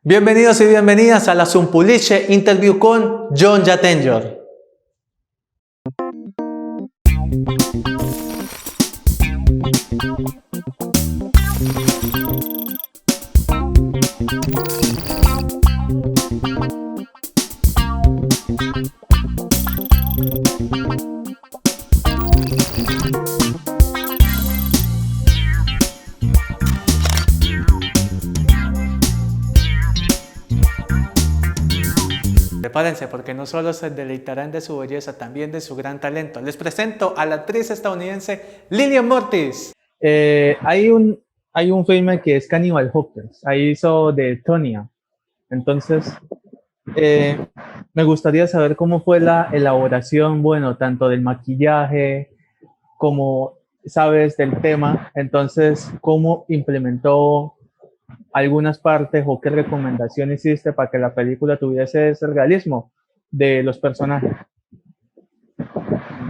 Bienvenidos y bienvenidas a la Zumpuliche Interview con Jhon Jatenjor. Prepárense porque no solo se deleitarán de su belleza, también de su gran talento. Les presento a la actriz estadounidense Lilian Mortis. Hay un filme que es Cannibal Hookers, ahí hizo de Tonya. Entonces, me gustaría saber cómo fue la elaboración, bueno, tanto del maquillaje como, sabes, del tema. Entonces, cómo implementó algunas partes o qué recomendación hiciste para que la película tuviese ese realismo de los personajes.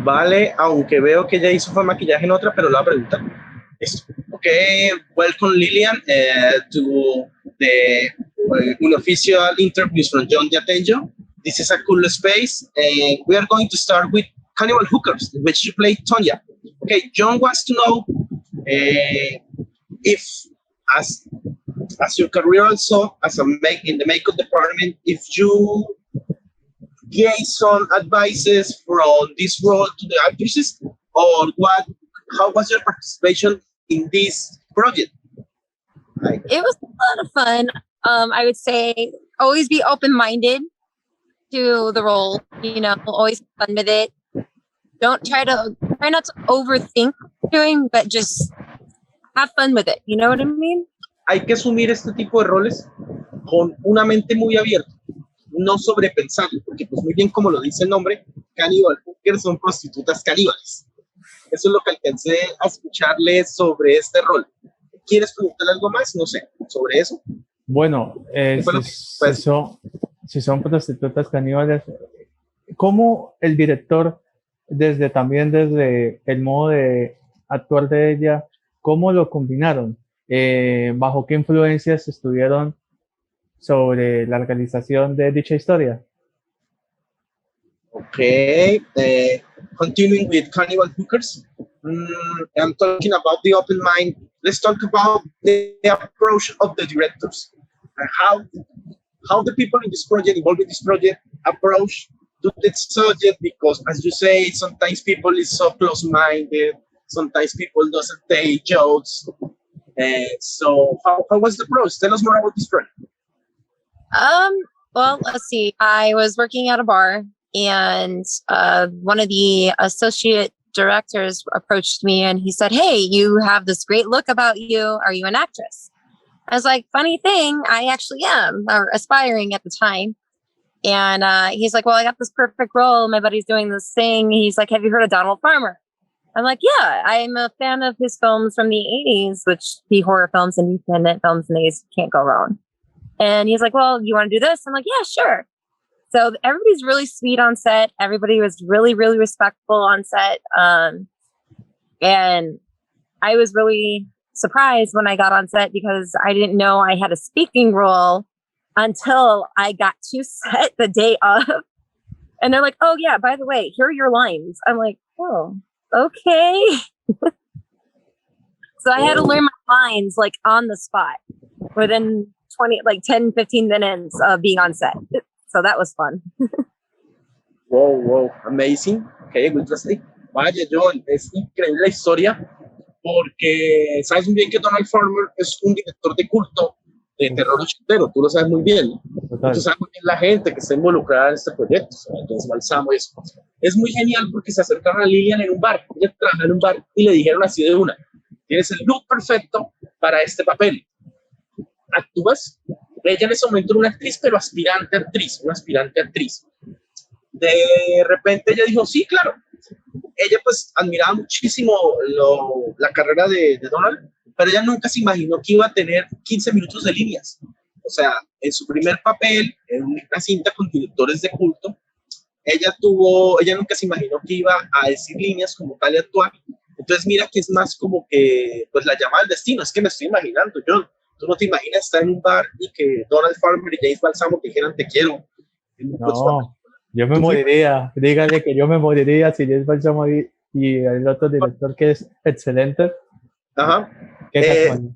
Vale, aunque veo que ella hizo fue maquillaje en otra, pero la pregunta es, okay, welcome Lilian to the unofficial interviews from Jhon Jatenjor. This is a cool space, and we are going to start with Cannibal Hookers, in which you play Tonya. Okay, Jhon wants to know if, as your career also as in the makeup department, if you gave some advices from this role to the actresses, or how was your participation in this project? It was a lot of fun. I would say always be open-minded to the role, always have fun with it. Try not to overthink doing, but just have fun with it. You know what I mean? Hay que asumir este tipo de roles con una mente muy abierta, no sobrepensarlo, porque pues muy bien como lo dice el nombre, Cannibal Hookers son prostitutas caníbales. Eso es lo que alcancé a escucharle sobre este rol. ¿Quieres preguntarle algo más? No sé, sobre eso. Bueno, si son prostitutas caníbales, ¿cómo el director, desde el modo de actuar de ella, cómo lo combinaron? ¿Bajo qué influencias estuvieron sobre la realización de dicha historia? Okay, continuing with Cannibal Hookers, I'm talking about the open mind. Let's talk about the approach of the directors. How the people in this project, involved in this project, approach to the subject, because as you say, sometimes people is so close-minded, sometimes people doesn't take jokes. So how was the approach? Tell us more about this project. Well, let's see. I was working at a bar, and one of the associate directors approached me, and he said, "Hey, you have this great look about you. Are you an actress?" I was like, "Funny thing, I actually am, or aspiring at the time." And he's like, "Well, I got this perfect role. My buddy's doing this thing." He's like, "Have you heard of Donald Farmer?" I'm like, "Yeah, I'm a fan of his films from the 80s, which the horror films and independent films in the 80s can't go wrong." And he's like, "Well, you want to do this?" I'm like, "Yeah, sure." So everybody's really sweet on set. Everybody was really, really respectful on set. And I was really surprised when I got on set because I didn't know I had a speaking role until I got to set the day of. And they're like, "Oh, yeah, by the way, here are your lines." I'm like, "Oh. Okay." So I had to learn my lines like on the spot within 10, 15 minutes of being on set. So that was fun. Wow, amazing. Okay, interesting. Vaya, Jhon, es increíble la historia porque sabes muy bien que Donald Farmer es un director de culto de terror ochentero, tú lo sabes muy bien, ¿no? Tú sabes muy bien la gente que está involucrada en este proyecto, James Balsamo y eso. Es muy genial porque se acercaron a Lilian en un bar, ella trabajaba en un bar y le dijeron así de una: "Tienes el look perfecto para este papel. Actúas". Ella en ese momento era una actriz, pero una aspirante actriz. De repente ella dijo, sí, claro. Ella pues admiraba muchísimo la carrera de Donald, pero ella nunca se imaginó que iba a tener 15 minutos de líneas. O sea, en su primer papel, en una cinta con directores de culto, ella nunca se imaginó que iba a decir líneas como tal y actuar. Entonces mira que es más como que pues la llama del destino. Es que me estoy imaginando, Jhon, Tú no te imaginas estar en un bar y que Donald Farmer y James Balsamo te dijeran te quiero. No, yo me moriría. Dígale que yo me moriría si James Balsamo y el otro director que es excelente. Ajá. Qué casualidad.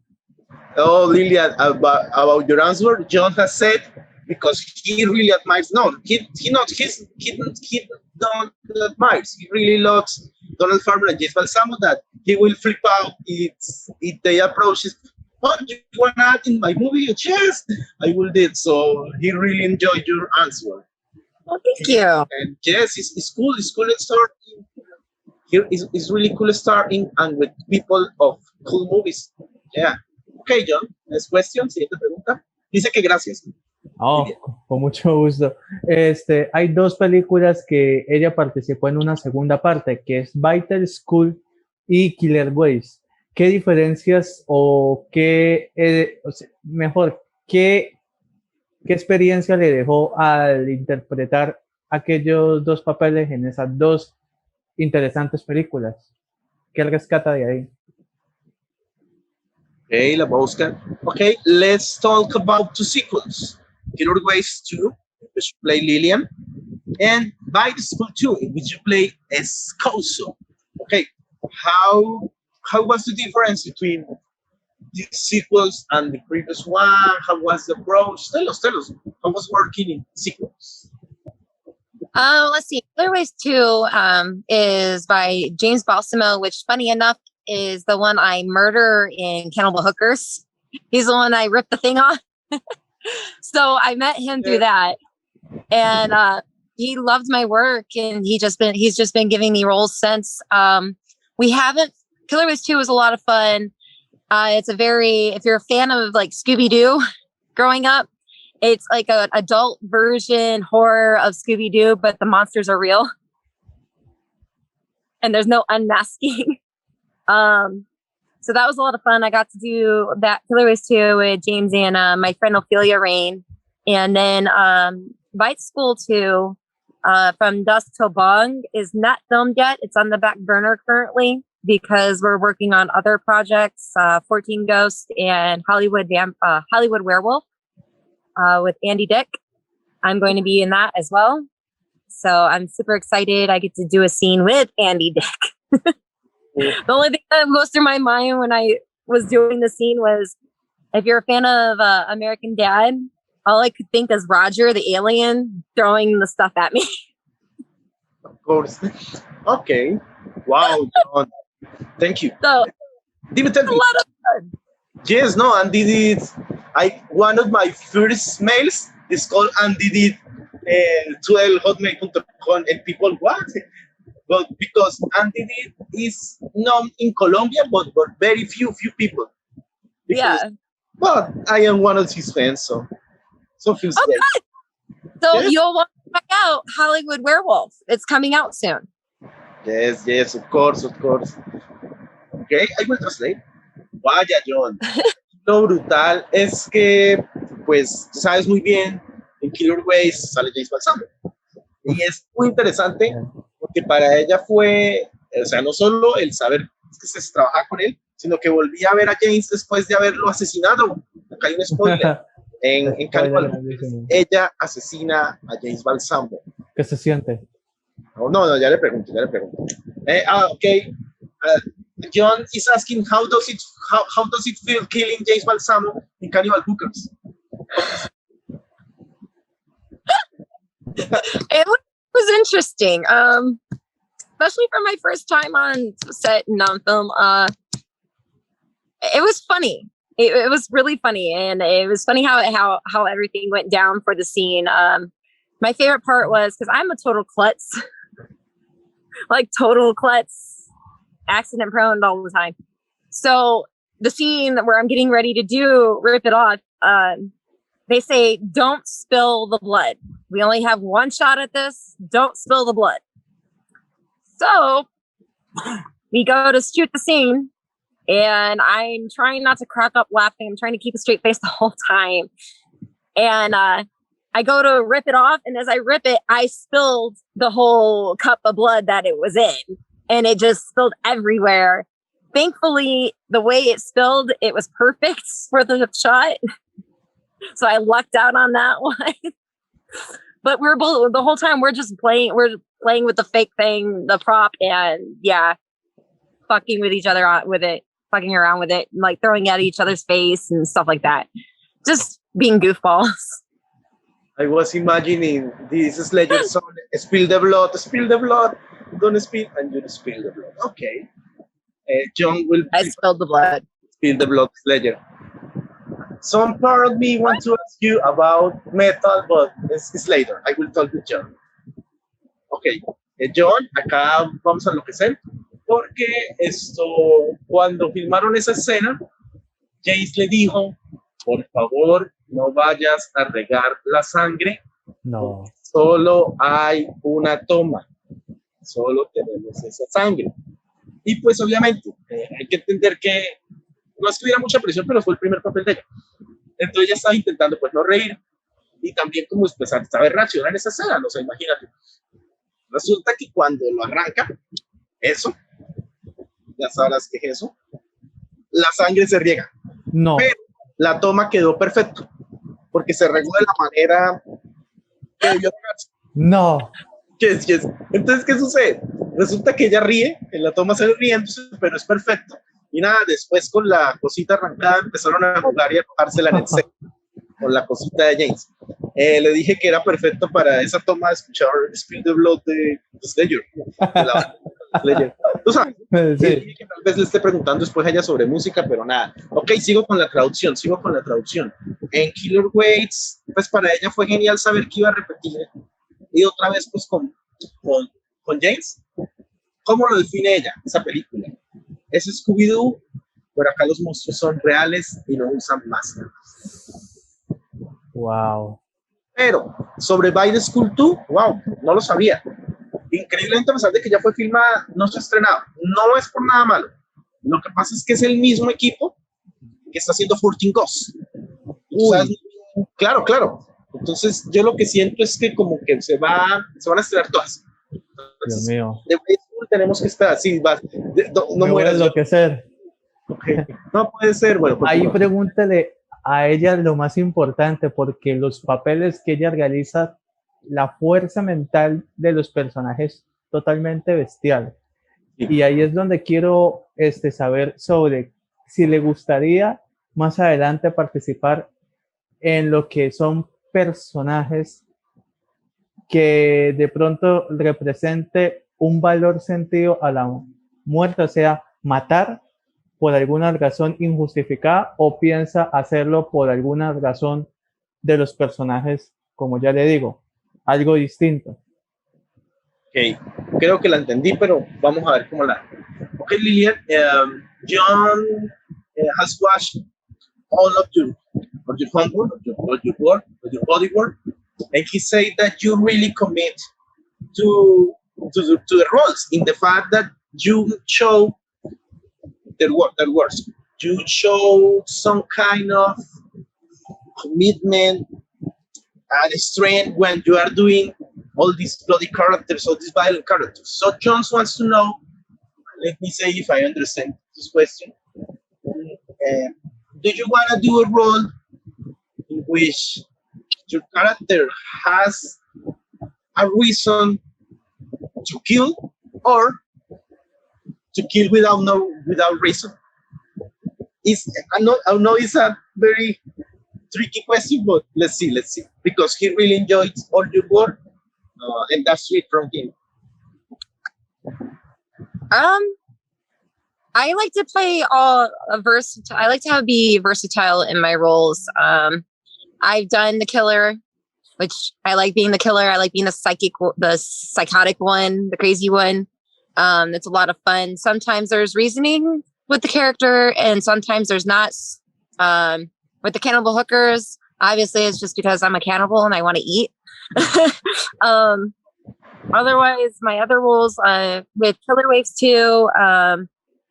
Oh, Lilian, about your answer, John has said because he really admires. No, he don't admires. He really loves Donald Farmer and James Balsamo. That he will flip out if they approach. Oh, you want to act in my movie? Yes, I will do it. So he really enjoyed your answer. Well, thank you. And yes, it's cool. It's cool starting. Here is really cool starting and with people of cool movies. Yeah. Okay, John. Next question. Siguiente pregunta. Dice que gracias. Oh, con mucho gusto. Hay dos películas que ella participó en una segunda parte, que es Vital School y Killer Ways. ¿Qué diferencias o qué, qué experiencia le dejó al interpretar aquellos dos papeles en esas dos interesantes películas? ¿Qué rescata de ahí? Okay, la buscan. Okay, let's talk about two sequels. Killer Ways 2, in which you play Lilian, and Vital School 2, in which you play Escoso. Okay, how was the difference between these sequels and the previous one? How was the approach? Tell us. How was working in sequels? Let's see. Killer Ways 2 is by James Balsamo, which, funny enough, is the one I murder in Cannibal Hookers. He's the one I ripped the thing off. So I met him through that, and he loved my work, and he's just been giving me roles since. Killer Ways 2 was a lot of fun. If you're a fan of like Scooby-Doo growing up, it's like an adult version horror of Scooby-Doo, but the monsters are real. And there's no unmasking. So that was a lot of fun. I got to do that Killer Ways 2 with James and my friend Ophelia Rain. And then Bite School 2 from Dusk Till Dawn is not filmed yet. It's on the back burner currently because we're working on other projects, 14 Ghost and Hollywood Werewolf with Andy Dick. I'm going to be in that as well. So I'm super excited. I get to do a scene with Andy Dick. The only thing that goes through my mind when I was doing the scene was, if you're a fan of American Dad, all I could think is Roger the alien throwing the stuff at me. Of course. Okay. Wow, John. Thank you. So it's a lot of fun. Yes, no, Andy did. One of my first mails is called Andy did 12 hotmail.com, and people what? Well, because Andy did is known in Colombia, but very few people. Because, Yeah. But I am one of his fans, so feels great. Good. So Yes. you'll want to check out Hollywood Werewolf. It's coming out soon. Yes, of course. Okay, I will translate. Vaya, John. Lo brutal es que, pues, tú sabes muy bien, en Killer Ways sale James Balsamo. Y es muy interesante porque para ella fue, o sea, no solo el saber que se trabaja con él, sino que volví a ver a James después de haberlo asesinado. Acá hay un spoiler. En Cannibal Hookers, ella asesina a James Balsamo. ¿Qué se siente? No, ya le pregunto. Okay. John is asking how does it feel killing James Balsamo in Cannibal Hookers? It was interesting, especially for my first time on set and on film. It was funny. It was really funny, and it was funny how everything went down for the scene. My favorite part was, because I'm a total klutz, like total klutz, accident prone all the time. So the scene where I'm getting ready to rip it off, they say, don't spill the blood. We only have one shot at this. Don't spill the blood. So we go to shoot the scene, and I'm trying not to crack up laughing. I'm trying to keep a straight face the whole time. And I go to rip it off, and as I rip it, I spilled the whole cup of blood that it was in, and it just spilled everywhere. thankfully, the way it spilled, it was perfect for the shot. So I lucked out on that one. But we're both the whole time we're just playing. We're playing with the fake thing, the prop, and yeah, fucking with each other with it, fucking around with it, and, like throwing at each other's face and stuff like that. Just being goofballs. I was imagining this Slayer song, spill the blood, don't spill, and you spill the blood. Okay. John will I spilled the blood. Spill the blood, Slayer. Some part of me wants to ask you about metal, but it's later. I will talk with John. Ok, John, acá vamos a enloquecer, porque cuando filmaron esa escena, Jace le dijo, por favor, no vayas a regar la sangre. No. Solo hay una toma. Solo tenemos esa sangre. Y pues obviamente, hay que entender que no es que hubiera mucha presión, pero fue el primer papel de ella. Entonces ella estaba intentando pues no reír y también como expresar esta aberración en esa escena, no sé, imagínate. Resulta que cuando lo arranca, eso, ya sabrás qué es eso, la sangre se riega. No. Pero la toma quedó perfecta, porque se regó de la manera que debió regarse. No. Yes. Entonces, ¿qué sucede? Resulta que ella ríe, en la toma se ríe, pero es perfecto. Y nada, después con la cosita arrancada empezaron a jugar y a arrojársela en el set, con la cosita de James. Le dije que era perfecto para esa toma de escuchar Spill the Blood de Slayer. Tú sabes, Sí. dije que tal vez le esté preguntando después a ella sobre música, pero nada. Ok, sigo con la traducción. En Killer Waits, pues para ella fue genial saber que iba a repetir. Y otra vez, pues con James. ¿Cómo lo define ella, esa película? Es Scooby-Doo, pero acá los monstruos son reales y no usan máscaras. Wow. Pero sobre By the School 2, wow, no lo sabía. Increíblemente, a pesar de que ya fue filmada, no se ha estrenado. No es por nada malo. Lo que pasa es que es el mismo equipo que está haciendo 14 Ghosts. ¿Sabes? Claro. Entonces, yo lo que siento es que como que se van a estrenar todas. Entonces, Dios mío. de By the School tenemos que esperar. Sí, no mueras. Lo que ser. Okay. No puede ser. Bueno, ahí pregúntale a ella lo más importante, porque los papeles que ella realiza, la fuerza mental de los personajes totalmente bestial. Sí. Y ahí es donde quiero saber sobre si le gustaría más adelante participar en lo que son personajes que de pronto represente un valor sentido a la muerte, o sea, matar por alguna razón injustificada, o piensa hacerlo por alguna razón de los personajes, como ya le digo, algo distinto. Ok, creo que la entendí, pero vamos a ver cómo la... Ok, Lilian, John has watched all of your homework, or your work, or your body work, and he said that you really commit to the roles, in the fact that you show their works. You show some kind of commitment and strength when you are doing all these bloody characters, all these violent characters. So Jones wants to know, let me say if I understand this question, do you want to do a role in which your character has a reason to kill, or to kill without reason? I know it's a very tricky question, but let's see, because he really enjoyed all your work, and that's sweet from him. I like to play I like to be versatile in my roles. I've done the killer, which I like being the killer. I like being the psychotic one, the crazy one. It's a lot of fun. Sometimes there's reasoning with the character, and sometimes there's not. With the Cannibal Hookers, obviously it's just because I'm a cannibal and I want to eat. Otherwise, my other roles with Killer Waves 2,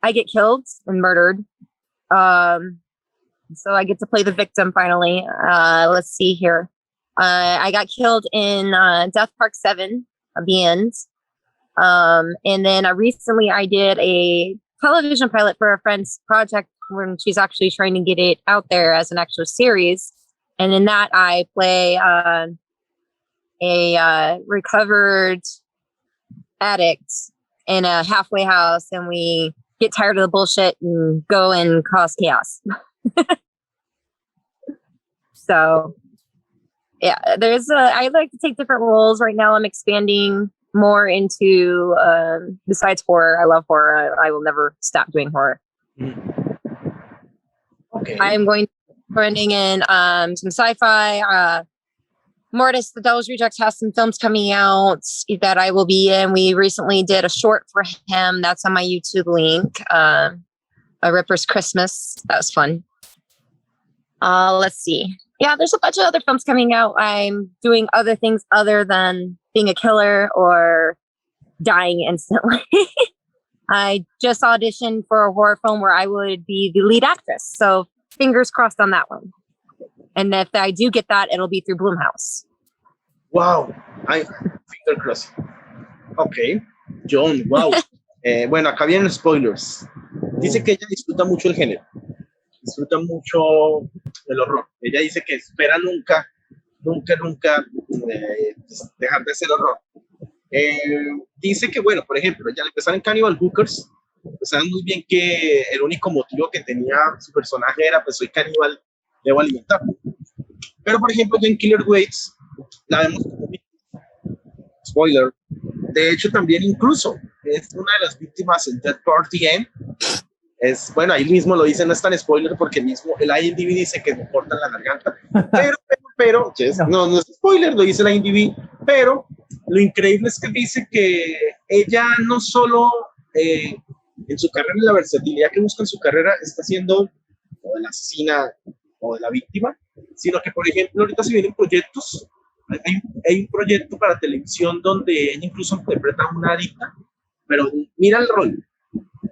I get killed and murdered. So I get to play the victim finally. Let's see here. I got killed in Death Park 7 at the end. And then recently I did a television pilot for a friend's project when she's actually trying to get it out there as an actual series. And in that, I play a recovered addict in a halfway house, and we get tired of the bullshit and go and cause chaos. So, yeah, I like to take different roles. Right now, I'm expanding more into, besides horror, I love horror. I will never stop doing horror. Okay. I'm going to be running in some sci-fi. Mortis, The Devil's Rejects, has some films coming out that I will be in. We recently did a short for him. That's on my YouTube link. A Ripper's Christmas. That was fun. Let's see. Yeah, there's a bunch of other films coming out. I'm doing other things other than being a killer or dying instantly. I just auditioned for a horror film where I would be the lead actress. So fingers crossed on that one. And if I do get that, it'll be through Blumhouse. Wow, finger crossed. Ok, John, wow. Bueno, acá vienen spoilers. Dice que ella disfruta mucho el género, disfruta mucho el horror. Ella dice que espera nunca dejar de ser horror. Dice que, bueno, por ejemplo, ella al empezar en Cannibal Hookers, pues saben muy bien que el único motivo que tenía su personaje era, pues soy caníbal, debo alimentarme. Pero, por ejemplo, en Killer Waits, la vemos como víctima. Spoiler. De hecho, también incluso es una de las víctimas en Dead Party End. Bueno, ahí mismo lo dice, no es tan spoiler porque mismo el IMDb dice que me cortan la garganta. Pero no es spoiler, lo dice el IMDb. Pero lo increíble es que dice que ella no solo en su carrera, en la versatilidad que busca en su carrera, está siendo o de la asesina o de la víctima, sino que, por ejemplo, ahorita se vienen proyectos. Hay un proyecto para televisión donde ella incluso interpreta a una adicta, pero mira el rol.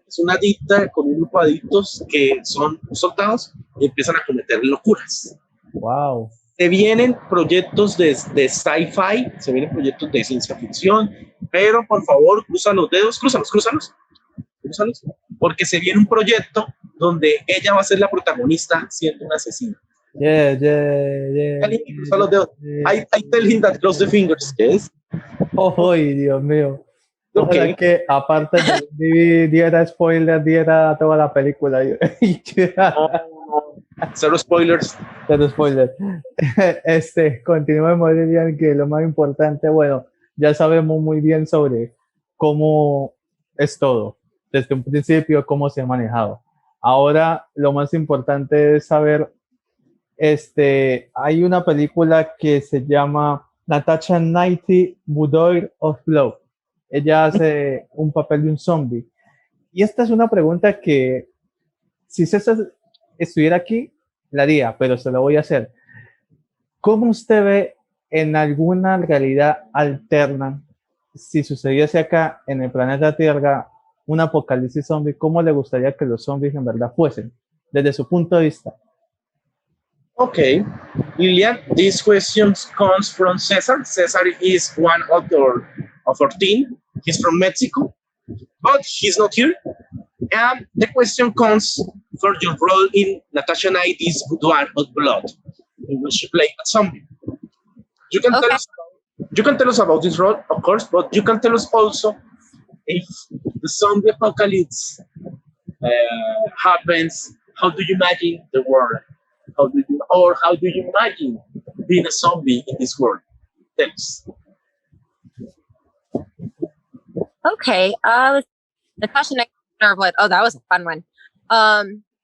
Es una adicta con un grupo de adictos que son soltados y empiezan a cometer locuras. Wow. Se vienen proyectos de sci-fi, se vienen proyectos de ciencia ficción, pero por favor, cruza los dedos, crúzalos, porque se viene un proyecto donde ella va a ser la protagonista siendo una asesina. Yeah. Cruza los dedos. I tell him that cross the fingers, yes. ¡Ay, Dios mío! Ojalá Okay. que aparte de diera spoiler, diera toda la película. Cero spoilers. Cero spoiler. Continuemos, Lilian, que lo más importante, bueno, ya sabemos muy bien sobre cómo es todo, desde un principio, cómo se ha manejado. Ahora, lo más importante es saber, hay una película que se llama Natasha Knightley, Boudoir of Love. Ella hace un papel de un zombie. Y esta es una pregunta que, si César estuviera aquí, la haría, pero se la voy a hacer. ¿Cómo usted ve en alguna realidad alterna, si sucediese acá en el planeta Tierra un apocalipsis zombie, cómo le gustaría que los zombies en verdad fuesen, desde su punto de vista? Okay, Lilian, this question comes from Cesar. Cesar is one of our team. He's from Mexico, but he's not here. And the question comes for your role in Natasha Knightley's Boudoir of Blood, in which you play a zombie. You can tell us about this role, of course, but you can tell us also if the zombie apocalypse happens. How do you imagine the world? How do you imagine being a zombie in this world? Tell us. Okay. Natasha Knightley, Blood. Oh, that was a fun one.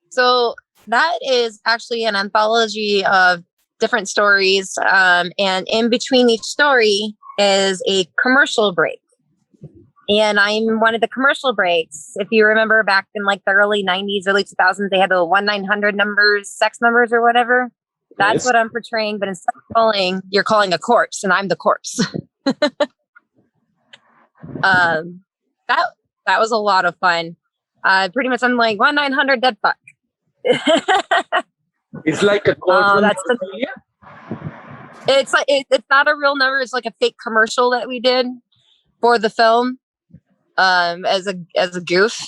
So that is actually an anthology of different stories. And in between each story is a commercial break. And I'm one of the commercial breaks. If you remember back in like the early 90s, early 2000s, they had the 1-900 numbers, sex numbers or whatever. That's Yes. what I'm portraying. But instead of calling, you're calling a corpse and I'm the corpse. That was a lot of fun. Pretty much I'm like 1-900 dead fuck. It's like a call from It's like it's not a real number. It's like a fake commercial that we did for the film, as a goof.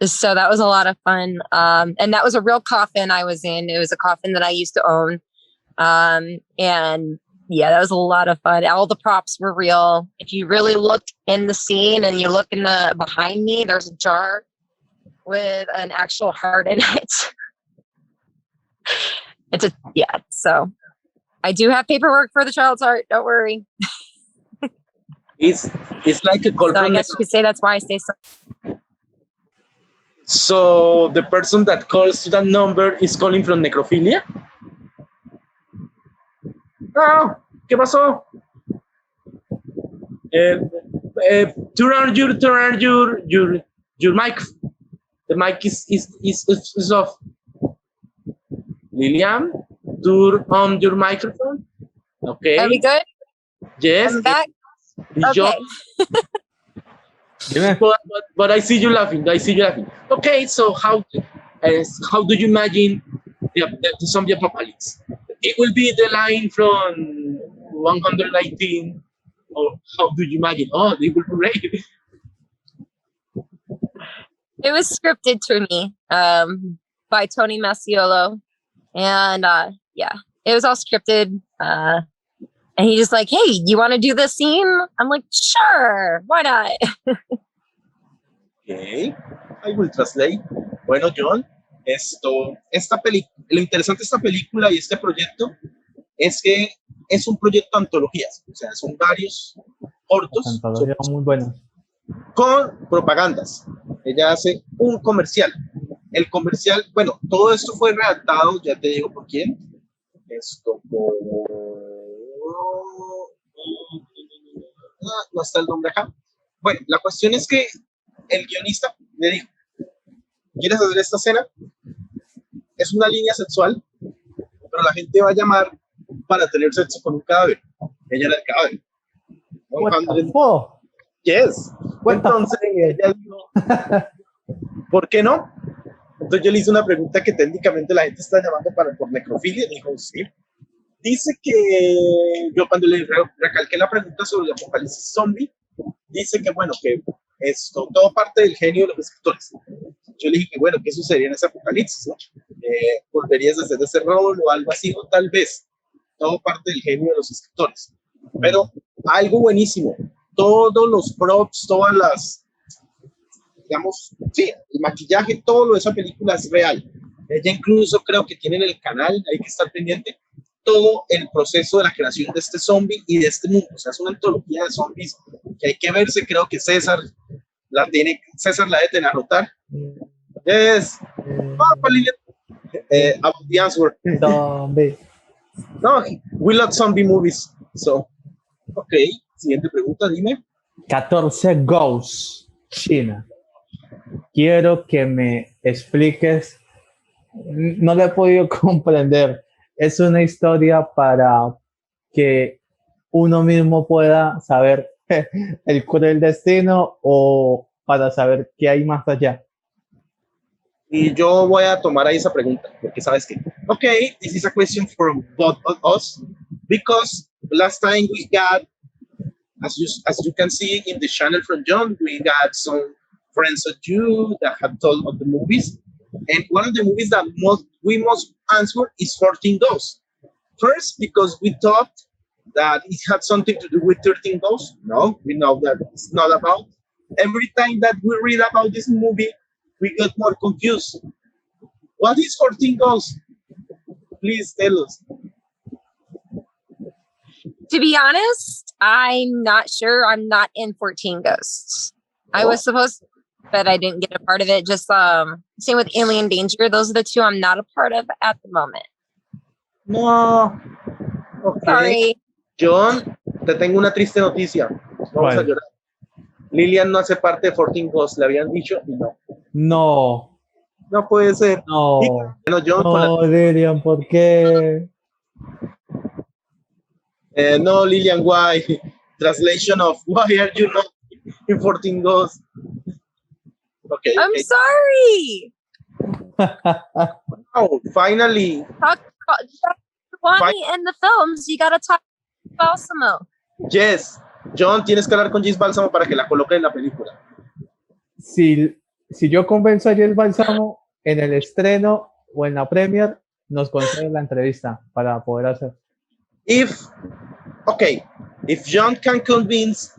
So that was a lot of fun. And that was a real coffin I was in. It was a coffin that I used to own. And yeah, that was a lot of fun. All the props were real. If you really look in the scene and you look in the behind me, there's a jar with an actual heart in it. So I do have paperwork for the child's heart. Don't worry. It's like a call So I from guess you could say that's why I stay so. So the person that calls to that number is calling from necrophilia. Ah, ¿qué pasó? Turn on your mic. The mic is off. Lilian, turn on your microphone. Okay. Are we good? Yes. I'm back. Yo- Okay. but I see you laughing. Okay, so how do you imagine the zombie apocalypse? It will be the line from 119, or how do you imagine? Oh, they will be ready. It was scripted to me by Tony Masiolo. And yeah, it was all scripted. And he just like, hey, you want to do this scene? I'm like, sure, why not? Okay, I will translate. Bueno, John, lo interesante de esta película y este proyecto es que es un proyecto de antologías, o sea, son varios cortos. Antologías muy buenas. Con propagandas. Ella hace un comercial. El comercial, bueno, todo esto fue redactado, ya te digo por quién. No está el nombre acá. Bueno, la cuestión es que el guionista le dijo, ¿quieres hacer esta escena? Es una línea sexual, pero la gente va a llamar para tener sexo con un cadáver. Ella era el cadáver. What the fuck? Yes. Entonces ella dijo, ¿por qué no? Entonces yo le hice una pregunta que técnicamente la gente está llamando por necrofilia. Y dijo, sí. Dice que yo cuando le recalqué la pregunta sobre el apocalipsis zombie, dice que bueno, que todo parte del genio de los escritores. Yo le dije que bueno, ¿qué sucedería en ese apocalipsis? ¿No? ¿Volverías a hacer ese rol o algo así? O tal vez, todo parte del genio de los escritores. Pero algo buenísimo, todos los props, todas las, digamos, sí, el maquillaje, todo lo de esa película es real. Ella incluso creo que tiene en el canal, hay que estar pendiente, todo el proceso de la creación de este zombie y de este mundo. O sea, es una antología de zombies que hay que verse. Creo que César la debe tener anotar. Yes. About the answer. Zombie. No, we love zombie movies. So, ok. Siguiente pregunta, dime. 14 Ghosts, China. Quiero que me expliques. No lo he podido comprender. Es una historia para que uno mismo pueda saber el cruel destino o para saber qué hay más allá. Y yo voy a tomar ahí esa pregunta, porque sabes que, okay, this is a question for both of us, because last time we got, as you can see in the channel from John, we got some friends of you that have told of the movies, and one of the movies that we must answer is 14 Ghosts. First, because we thought that it had something to do with 13 Ghosts. No, we know that it's not about. Every time that we read about this movie, we get more confused. What is 14 Ghosts? Please tell us. To be honest, I'm not sure. I'm not in 14 Ghosts. I was supposed to, but I didn't get a part of it. Just same with Alien Danger. Those are the two I'm not a part of at the moment. No. Okay. Sorry. John, te tengo una triste noticia. Vamos a llorar. Lilian no hace parte de 14 Ghosts, le habían dicho y no. No. No puede ser. No. Bueno, John, No, Lilian, ¿por qué? No, Lilian, why? Translation of why are you not in 14 Ghosts? Okay. I'm sorry. Oh, finally. Want me in the films, you gotta talk to Balsamo. Yes. John, tienes que hablar con James Balsamo para que la coloque en la película. Si si yo convenzo a James Balsamo en el estreno o en la premiere, nos concede la entrevista para poder hacer. If John can convince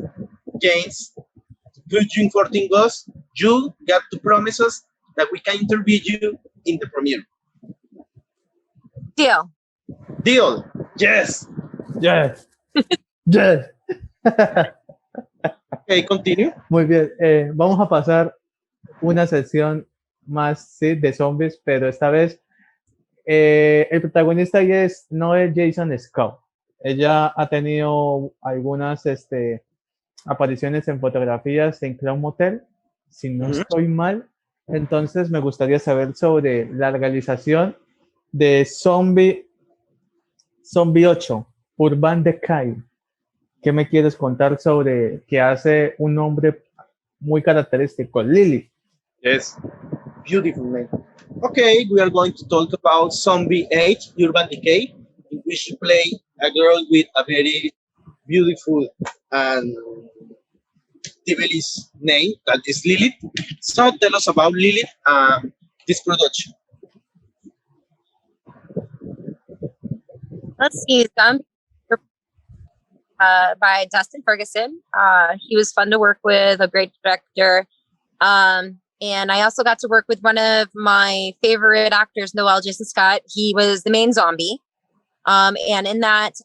James to put you in 14 Ghosts, you got to promise us that we can interview you in the premiere. Deal. Deal. Yes. Yes. Yes. Okay, continue. Muy bien. Vamos a pasar una sección más sí, de zombies, pero esta vez el protagonista no es Jason Scott. Ella ha tenido algunas apariciones en fotografías en Clown Motel, si no estoy mal. Entonces me gustaría saber sobre la realización de Zombi VIII, Urban Decay. ¿Qué me quieres contar sobre que hace un nombre muy característico, Lily? Yes, beautiful name. Okay, we are going to talk about Zombie VIII, Urban Decay, in which you play a girl with a very beautiful and devilish name that is Lilith. So tell us about Lilith and this production. Let's see. Zombie by Dustin Ferguson. He was fun to work with, a great director. And I also got to work with one of my favorite actors, Noel Jason Scott. He was the main zombie. And in that,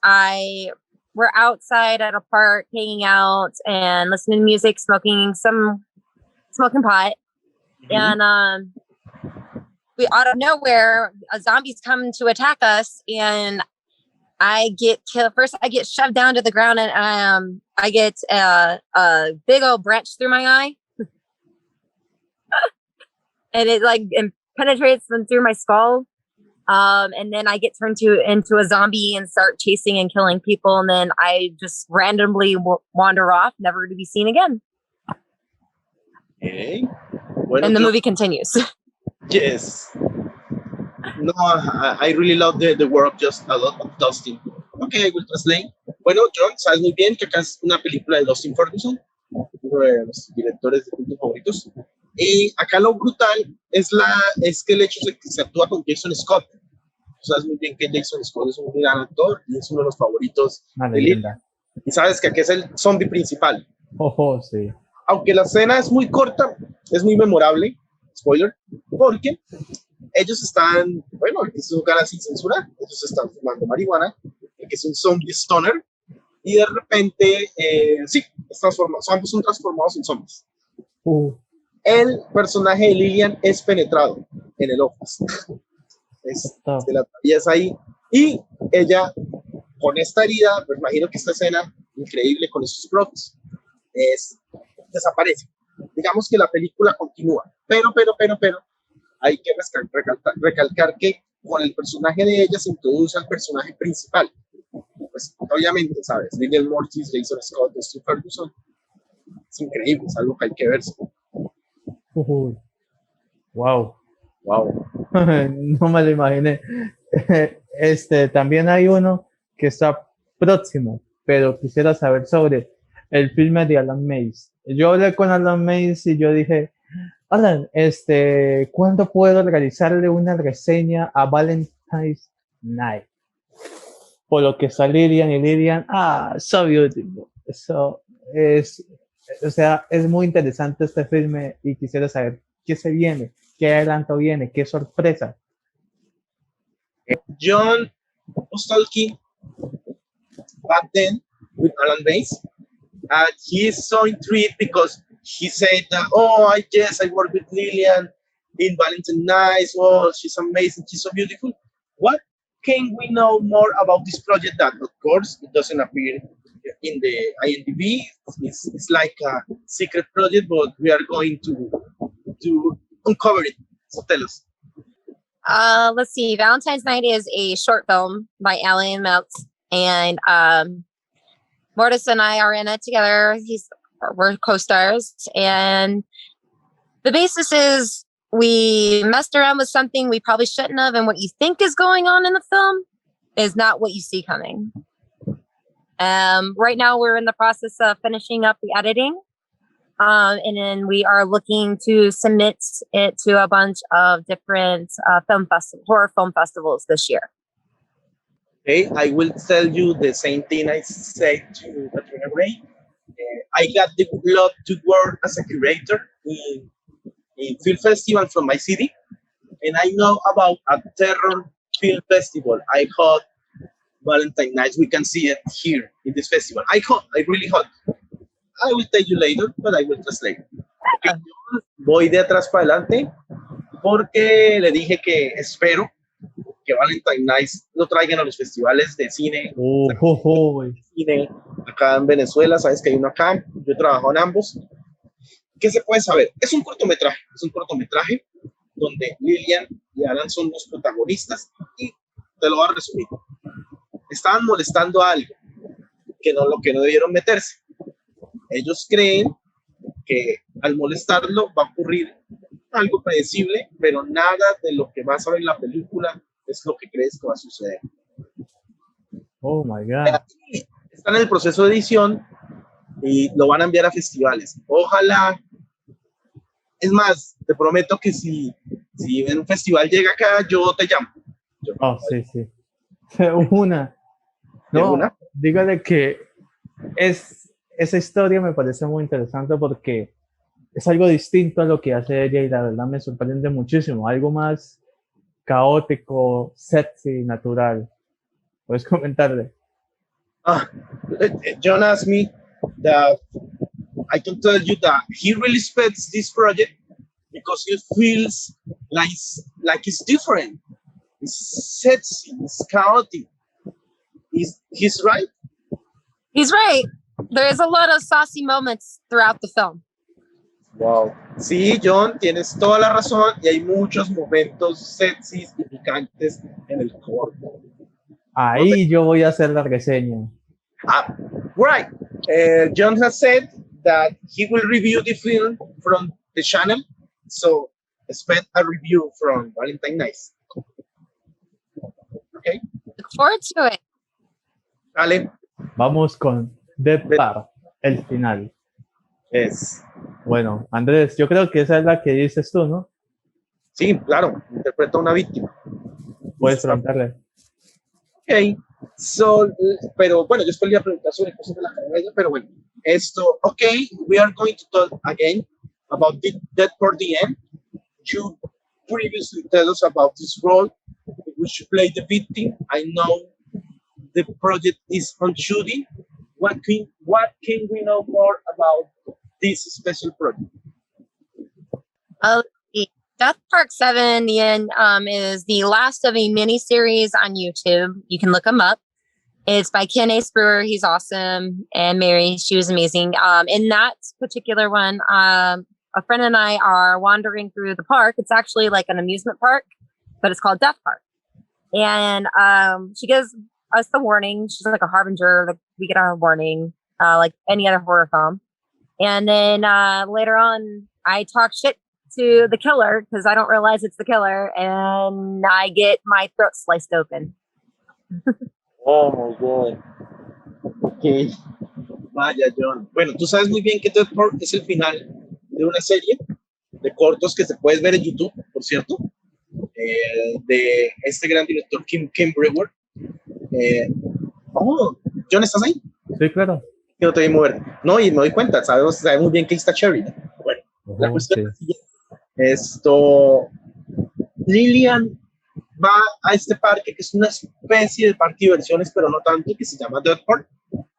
we're outside at a park, hanging out and listening to music, smoking pot. And we out of nowhere, zombies come to attack us, and I get killed. First, I get shoved down to the ground, and I get a big old branch through my eye. And it penetrates them through my skull. And then I get turned into a zombie and start chasing and killing people. And then I just randomly wander off, never to be seen again. Okay. Bueno, and the movie continues. Yes. No, I really love the work just a lot of Dustin. Okay, I will translate. Bueno, John, sabes muy bien que acá es una película de Dustin Ferguson, uno de los directores de cultos favoritos. Y acá lo brutal es que el hecho de que se actúa con Jason Scott. Tú sabes muy bien que Jason Scott es un gran actor y es uno de los favoritos de Lilian. Y sabes que aquí es el zombie principal. Oh, sí. Aunque la escena es muy corta, es muy memorable, spoiler, porque ellos están, bueno, aquí es un cara sin censura, ellos están fumando marihuana, que es un zombie stoner, y de repente, sí, ambos son transformados en zombies. El personaje de Lilian es penetrado en el ojo. Se la atraviesa ahí, y ella, con esta herida, me imagino que esta escena increíble con estos props, desaparece. Digamos que la película continúa, pero hay que recalcar que con el personaje de ella se introduce al personaje principal. Pues obviamente, ¿sabes? Lilian Mortis, Jason Scott, Dustin Ferguson. Es increíble, es algo que hay que ver. Wow. Wow. No me lo imaginé. También hay uno que está próximo, pero quisiera saber sobre el filme de Alan Mays. Yo hablé con Alan Mays y yo dije, Alan, ¿cuándo puedo realizarle una reseña a Valentine's Night? Por lo que está Lilian y Lilian, so beautiful. Eso es, o sea, es muy interesante este filme y quisiera saber qué se viene, qué adelanto viene, qué sorpresa. John was talking back then with Alan Mays, and he is so intrigued because he said that, I work with Lilian in Valentine Night. Oh, she's amazing, she's so beautiful. What can we know more about this project that, of course, it doesn't appear in the IMDb? It's like a secret project, but we are going to uncover it. So tell us. Let's see. Valentine's Night is a short film by Alan Meltz, and Mortis and I are in it together. We're co-stars, and the basis is we messed around with something we probably shouldn't have, and what you think is going on in the film is not what you see coming. Right now we're in the process of finishing up the editing. And then we are looking to submit it to a bunch of different horror film festivals this year. Okay, I will tell you the same thing I said to Katrina Ray. I got the love to work as a curator in film festival from my city, and I know about a terror film festival. I hope Valentine nights we can see it here in this festival. I hope, I really hope. I will tell you later, but I will translate. Okay, yo voy de atrás para adelante porque le dije que espero que Valentine Nights lo traigan a los festivales de cine, cine acá en Venezuela. Sabes que hay uno acá, yo he trabajado en ambos. ¿Qué se puede saber? Es un cortometraje donde Lilian y Alan son los protagonistas y te lo voy a resumir. Estaban molestando a alguien que no debieron meterse. Ellos creen que al molestarlo va a ocurrir algo predecible, pero nada de lo que vas a ver en la película es lo que crees que va a suceder. Oh my God. Están en el proceso de edición y lo van a enviar a festivales. Ojalá, es más, te prometo que si un festival llega acá, yo te llamo. Oh, sí, sí. Una. No, ¿Una? dígale que esa historia me parece muy interesante porque es algo distinto a lo que hace ella y la verdad me sorprende muchísimo. Algo más caótico, sexy, natural. ¿Puedes comentarle? John asked me that I can tell you that he really respects this project because he feels like it's different. It's sexy, it's chaotic. He's right? He's right. There's a lot of saucy moments throughout the film. Wow. Sí, John, tienes toda la razón y hay muchos momentos sexys y picantes en el corto. Ahí yo voy a hacer la reseña. Right. John has said that he will review the film from the channel, so expect a review from Valentine Nights. Okay. Look forward to it. Dale. Vamos con Dead Part, el final. Yes. Bueno, Andrés, yo creo que esa es la que dices tú, ¿no? Sí, claro, interpreta a una víctima. Puedes preguntarle. Ok, pero bueno, yo después le iba a preguntar sobre cosas de la carrera, pero bueno, ok, we are going to talk again about Dead for the End. You previously tell us about this role, which you play the victim. I know the project is on shooting. What can we know more about this special project? Death Park 7 is the last of a mini-series on YouTube. You can look them up. It's by Ken Ace Brewer. He's awesome. And Mary, she was amazing. In that particular one, a friend and I are wandering through the park. It's actually like an amusement park, but it's called Death Park. And she gives us the warning. She's like a harbinger. Like we get our warning, like any other horror film. And then later on, I talk shit to the killer because I don't realize it's the killer, and I get my throat sliced open. Oh my God. Ok. Vaya, John. Bueno, tú sabes muy bien que Death Park es el final de una serie de cortos que se puedes ver en YouTube, por cierto, de este gran director Kim Brewer. John, ¿estás ahí? Sí, claro. Que no te voy a mover. No, y me doy cuenta, sabes muy bien que está Cherry. Bueno, la cuestión es Lilian va a este parque que es una especie de parque de diversiones, pero no tanto, que se llama Dead Park,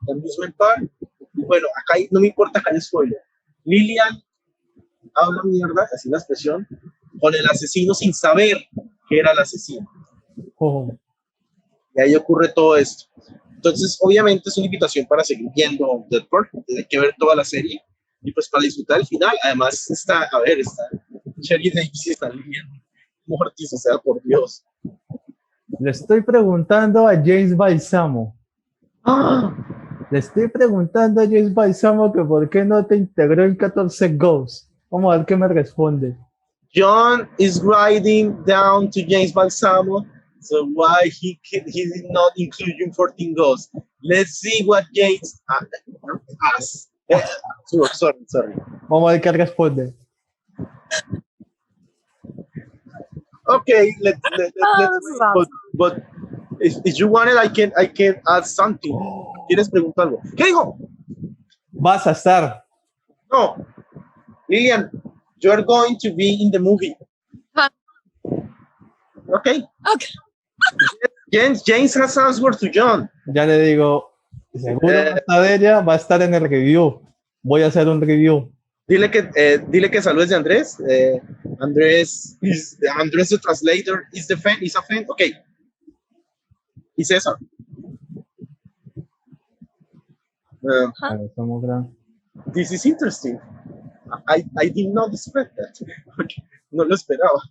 Amusement Park. Y bueno, acá no me importa que haya spoiler. Lilian habla mierda, así la expresión, con el asesino sin saber que era el asesino. Y ahí ocurre todo esto. Entonces, obviamente es una invitación para seguir viendo Dead Park, hay que ver toda la serie y pues para disfrutar el final. Además está Sherry Davis y está Lilian Mortis, o sea, por Dios. Le estoy preguntando a James Balsamo. Le estoy preguntando a James Balsamo que por qué no te integró en 14 Ghosts. Vamos a ver qué me responde. John is writing down to James Balsamo, so why he did not include you in 14 Ghosts. Let's see what James asks. Sorry. Vamos a ver qué responde. Okay, let's Oh, this is wait, awesome. but if you want it, I can add something. ¿Quieres preguntar algo? ¿Qué digo? Vas a estar. No, Lilian, you're going to be in the movie. Huh. Okay. Okay. James has answered to John. Ya le digo, seguro va a estar ella, va a estar en el review. Voy a hacer un review. Dile que saludes de Andrés. Andrés the translator is a fan. Okay. Y César. A ver, somos gran- This is interesting. I did not expect that. No lo esperaba.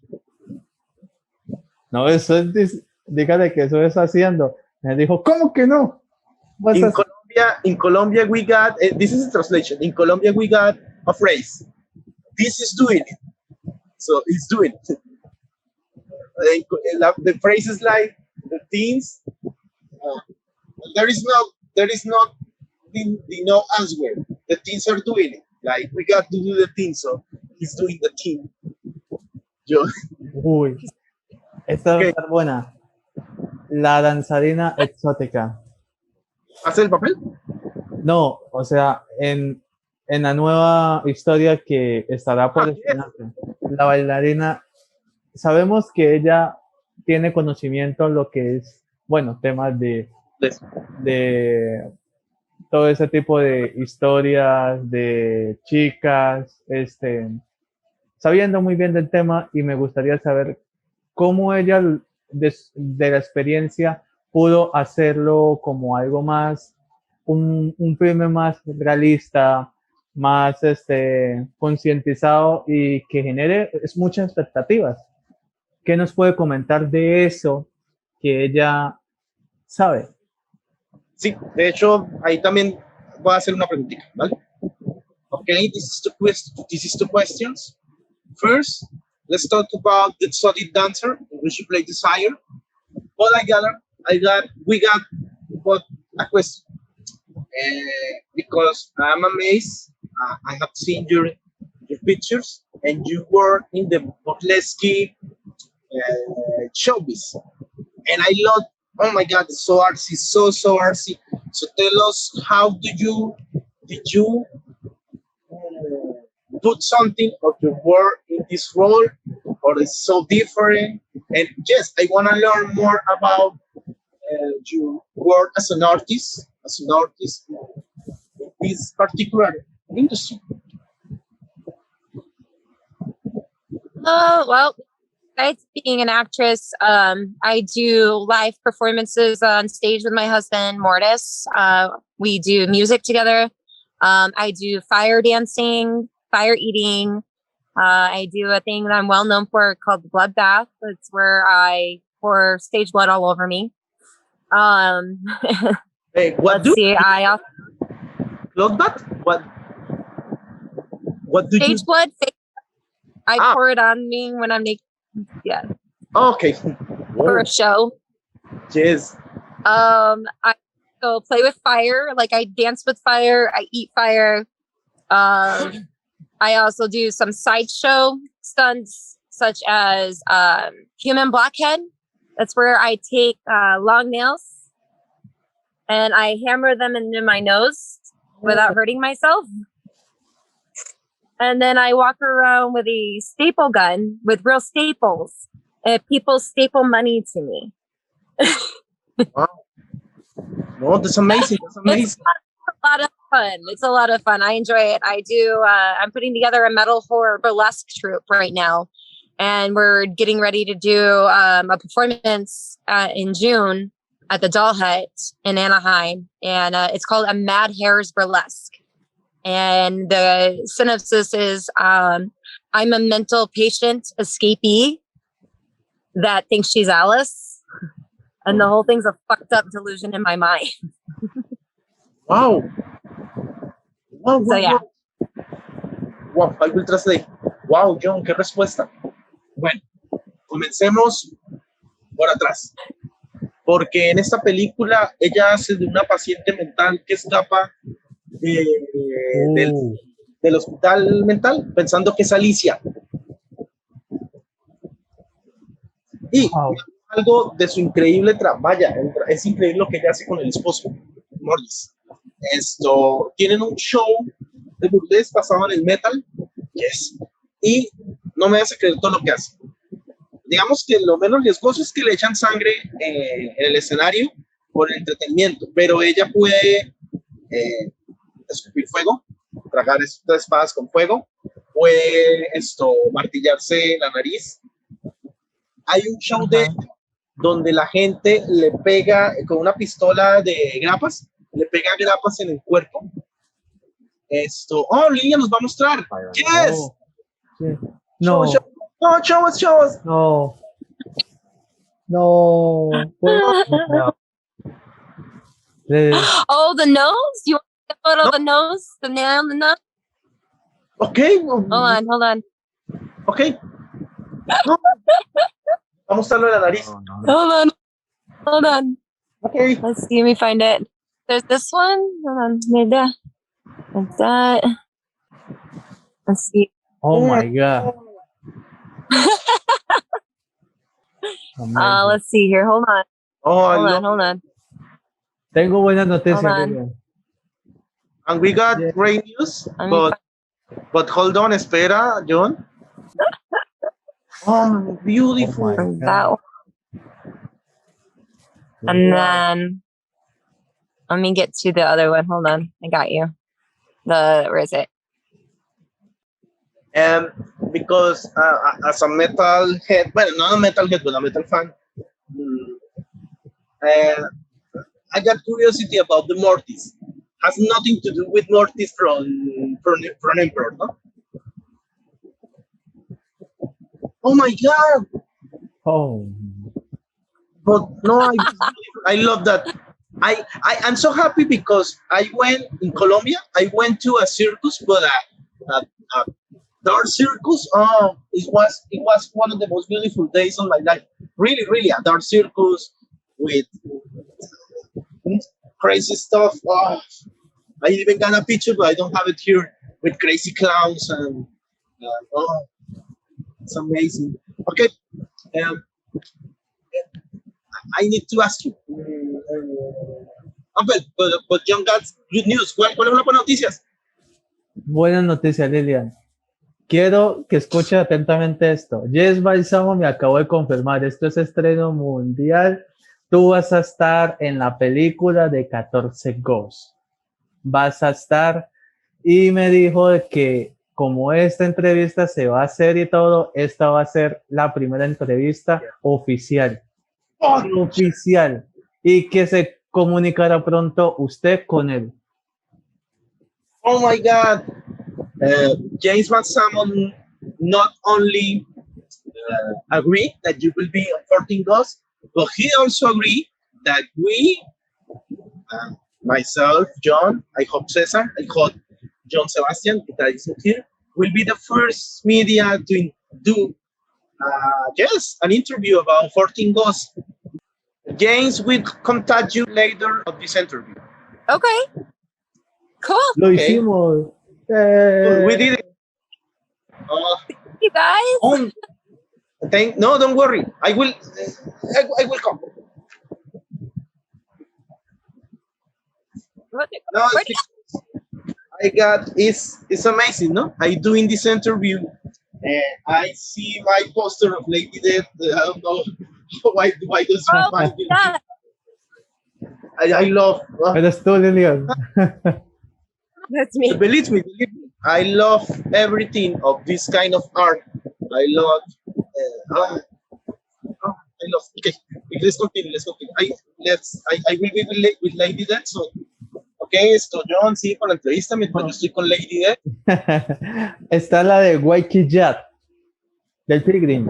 No, eso es, dígale que eso es haciendo. Me dijo, ¿cómo que no? Vas a- In Colombia, we got this is a translation. In Colombia, we got a phrase. This is doing it. So it's doing it. The phrase is like the teens. There is not the no answer. The teens are doing it. Like we got to do the thing, so he's doing the thing. Yo, Uy, esta va a Ok. estar buena. La danzarina exótica. ¿hace el papel? No, o sea, en la nueva historia que estará por Ah, estrenarse, la bailarina, sabemos que ella tiene conocimiento en lo que es, bueno, temas de todo ese tipo de historias, de chicas, sabiendo muy bien del tema, y me gustaría saber cómo ella, de la experiencia, pudo hacerlo como algo más, un filme más realista, más concientizado y que genere muchas expectativas. ¿Qué nos puede comentar de eso que ella sabe? Sí, de hecho, ahí también voy a hacer una preguntita, ¿vale? Okay, this is two questions. First, let's talk about the exotic dancer, in which you play Desire. But we got but a question. Because I'm amazed, I have seen your pictures, and you were in the burlesque showbiz, and I love. Oh my God, it's so artsy, so artsy. So tell us, how did you put something of your work in this role, or it's so different? And yes, I want to learn more about your work as an artist in this particular industry. Well, besides being an actress, I do live performances on stage with my husband, Mortis. We do music together. I do fire dancing, fire eating. I do a thing that I'm well known for called the bloodbath. It's where I pour stage blood all over me. Hey, what Let's see. I also bloodbath? What do stage you? blood. I pour it on me when I'm naked. Yeah, Okay. for a show. Yes. I go play with fire. Like I dance with fire. I eat fire. I also do some sideshow stunts, such as human blockhead. That's where I take long nails and I hammer them into my nose without hurting myself. And then I walk around with a staple gun with real staples. And people staple money to me. Wow. No, that's amazing. That's amazing. It's a lot of fun. It's a lot of fun. I enjoy it. I do. I'm putting together a metal horror burlesque troupe right now. And we're getting ready to do a performance in June at the Doll Hut in Anaheim. And it's called A Mad Hares Burlesque. And the synopsis is I'm a mental patient escapee that thinks she's Alice. And the whole thing's a fucked up delusion in my mind. Wow. Wow, So, yeah. Wow, I will translate. Wow, John, qué respuesta. Bueno, comencemos por atrás. Porque en esta película ella hace de una paciente mental que escapa del, del hospital mental, pensando que es Alicia. Y Wow. algo de su increíble vaya, es increíble lo que ella hace con el esposo, Morris. Tienen un show de burlesque basado en el metal, yes, y no me hace creer todo lo que hace. Digamos que lo menos riesgoso es que le echan sangre en el escenario por el entretenimiento, pero ella puede escupir fuego, tragar estas espadas con fuego, puede martillarse la nariz. Hay un show de donde la gente le pega con una pistola de grapas, le pega grapas en el cuerpo. Lilian nos va a mostrar. Yes. No. Show us. No. No. No. Oh, the nose? You want a photo of the nose? The nail on the nose? Okay. Hold on. Okay. No. Vamos a mostrarlo de la nariz. Hold on. Okay. Let's see, let me find it. There's this one. Hold on. Maybe like that. Let's see. Oh my God. Let's see here. Hold on. Hold on. Tengo buenas noticias, Lilian. And we got great news, but hold on, espera, John. Oh, beautiful. Oh that one. And then let me get to the other one. Hold on. I got you. Where is it? Because as a metal head, well, not a metal head, but a metal fan, I got curiosity about the Mortis. Has nothing to do with Mortis from Emperor, no? Oh my God! Oh. But no, I love that. I'm so happy because I went in Colombia. I went to a circus, but a dark circus. Oh, it was one of the most beautiful days of my life. Really, really, a dark circus with crazy stuff. Oh, I even got a picture, but I don't have it here, with crazy clowns and oh, it's amazing. Okay, I need to ask you. But John got good news. ¿Cuál es la buena noticias? Buenas noticias, Lilian. Quiero que escuche atentamente esto. James Balsamo me acabó de confirmar, esto es estreno mundial. Tú vas a estar en la película de 14 Ghosts. Vas a estar, y me dijo de que como esta entrevista se va a hacer y todo, esta va a ser la primera entrevista oficial. Oficial. Y que se comunicará pronto usted con él. Oh my God. James Balsamo not only agree that you will be on 14 Ghosts, but he also agreed that we, myself, John, I hope Cesar, I hope John Sebastian, that is here, will be the first media to do an interview about 14 Ghosts. James will contact you later of this interview. Okay. Cool. Lo hicimos. We did it. You guys. No, don't worry. I will come. No, it's amazing, no? I doing this interview and I see my poster of Lady Death. I don't know why does it remind me? I love. Eres tú, Lilian. That's me. Believe me, I love everything of this kind of art. I love. Okay, let's continue. I will be with Lady Death. So, okay, John, sí, con la entrevista mientras yo estoy con Lady Death. Está la de Waikijat, del Pilgrim.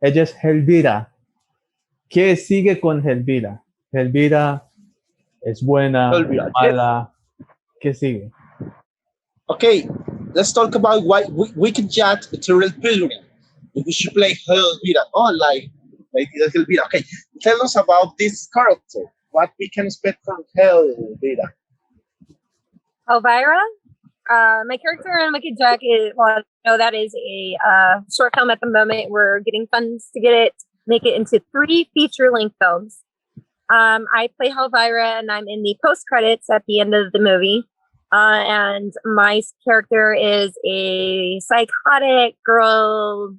Ella es Elvira. ¿Qué sigue con Elvira? Elvira es buena, Elvira, mala. ¿Qué sigue? Okay, let's talk about why Wicked Jet Eternal Pilgrim. We should play Elvira. Oh, like Elvira. Okay, tell us about this character. What we can expect from Elvira. Elvira. My character in Wicked Jack is, well, no, that is a short film at the moment. We're getting funds to make it into 3 feature-length films. I play Elvira, and I'm in the post-credits at the end of the movie. And my character is a psychotic girl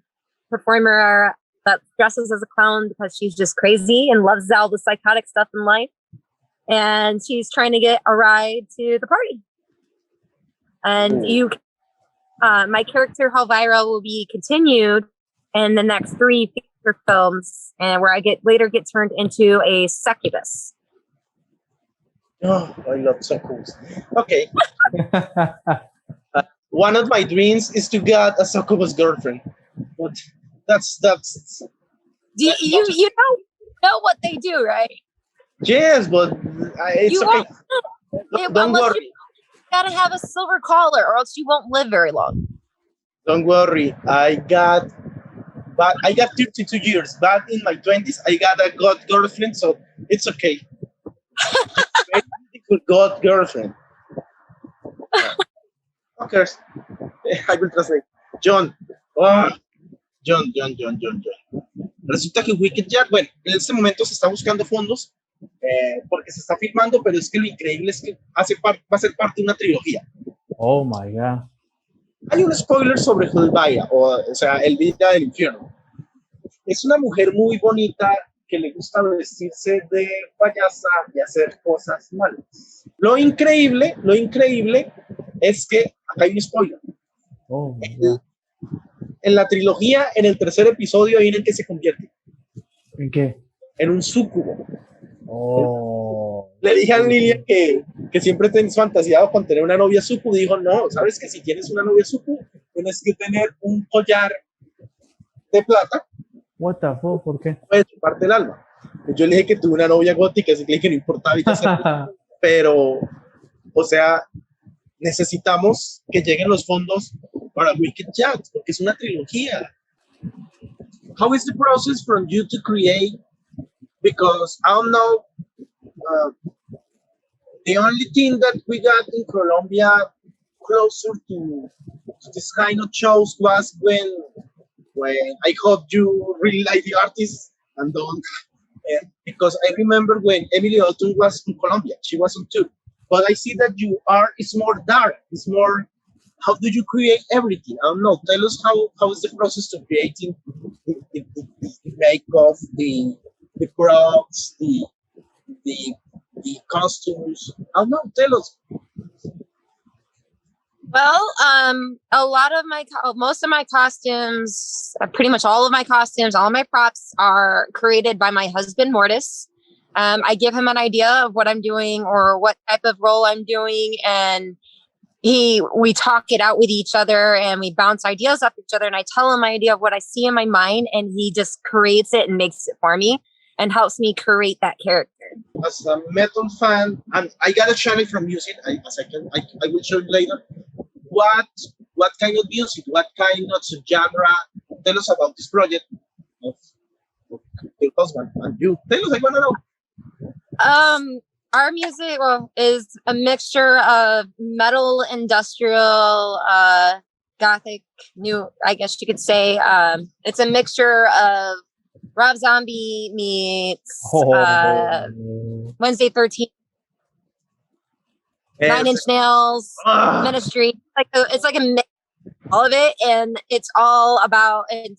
performer that dresses as a clown because she's just crazy and loves all the psychotic stuff in life. And she's trying to get a ride to the party. And my character Elvira will be continued in the next 3 feature films, and where I later get turned into a succubus. Oh, I love succubus. Okay. One of my dreams is to get a succubus girlfriend, but that's You know what they do, right? yes, but it's You okay. won't. Don't Unless worry. you gotta have a silver collar, or else you won't live very long. Don't worry. I got 32 years. Back in my 20s, I got a god girlfriend, so it's okay. Very beautiful god girlfriend. Who cares? I will translate. John. Oh, John. Resulta que Wicked Jack, bueno, en este momento se está buscando fondos porque se está filmando, pero es que lo increíble es que va a ser parte de una trilogía. Oh my God. Hay un spoiler sobre Elvira, o sea, el vida del infierno. Es una mujer muy bonita que le gusta vestirse de payasa y hacer cosas malas. Lo increíble es que acá hay un spoiler. Oh my God. En la trilogía, en el 3er episodio, ¿en qué se convierte? ¿En qué? En un súcubo. Oh. Le dije a Lilian que siempre tenés fantasiado con tener una novia sucu. Dijo, no, sabes que si tienes una novia sucu, tienes que tener un collar de plata. What the fuck? ¿Por qué? Puede chuparte el alma. Yo le dije que tuve una novia gótica, así que le dije que no importaba. Pero, o sea, necesitamos que lleguen los fondos para Wicked Jack, porque es una trilogía. How is the process from you to create? Because I don't know, the only thing that we got in Colombia closer to this kind of shows was when I hope you really like the artist and don't, because I remember when Emily Otton was in Colombia, she wasn't too. But I see that it's more dark, it's more, how do you create everything? I don't know, tell us how is the process of creating the makeup, the props, the costumes. I don't know, tell us. Well, most of my costumes, pretty much all of my costumes, all of my props are created by my husband, Mortis. I give him an idea of what I'm doing or what type of role I'm doing, and we talk it out with each other, and we bounce ideas off each other, and I tell him my idea of what I see in my mind, and he just creates it and makes it for me and helps me create that character. As a metal fan, and I got a channel from music, I will show you later. What kind of music, what kind of genre? Tell us about this project of your husband and you. Tell us, I want to know. Our music is a mixture of metal, industrial, gothic, new, I guess you could say. It's a mixture of Rob Zombie meets Wednesday 13th, 9 Inch Nails, Ministry. It's like a mix of all of it, and it's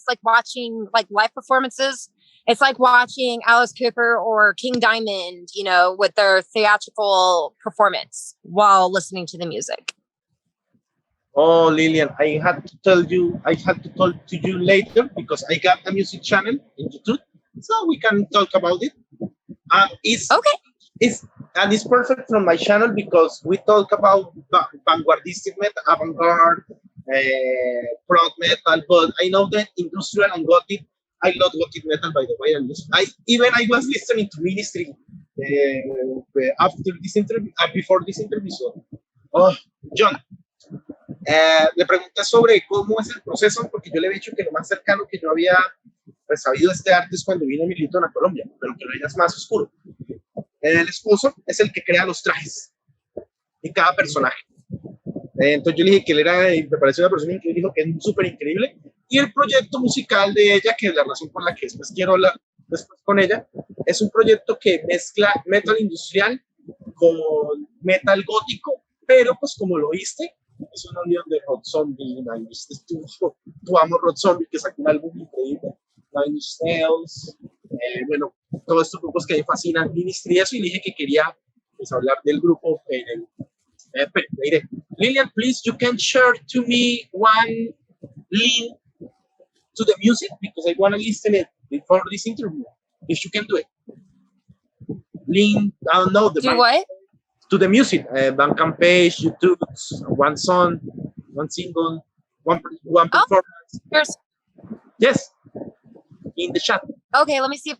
like watching like live performances. It's like watching Alice Cooper or King Diamond, with their theatrical performance while listening to the music. Oh, Lilian, I had to talk to you later because I got a music channel in YouTube, so we can talk about it. It's okay. It's perfect from my channel because we talk about vanguardistic metal, avant-garde, prog metal, but I know that industrial and gothic. I love gothic metal, by the way. I was listening to Ministry after this interview, before this interview. So, John, le pregunté sobre cómo es el proceso, porque yo le había dicho que lo más cercano que yo había sabido de este arte es cuando vino Milton a Colombia, pero que lo ella es más oscuro. El esposo es el que crea los trajes de cada personaje. Entonces yo le dije que él era, me pareció una persona increíble, dijo que es súper increíble. Y el proyecto musical de ella, que es la razón por la que después quiero hablar después con ella, es un proyecto que mezcla metal industrial con metal gótico, pero pues como lo viste, es una unión de Rob Zombie, Nine Inch tú amo Rob Zombie, que sacó un álbum increíble, Nine Inch Nails, bueno, todos estos grupos que me fascinan, Ministry y eso, y le dije que quería pues, hablar del grupo en el... mire, Lilian, please, you can share to me one link to the music because I want to listen it before this interview. If you can do it. Link, I don't know. Do what? To the music, Bandcamp page, YouTube, one song, one single, one performance. Here's, Yes, in the chat. okay, let me see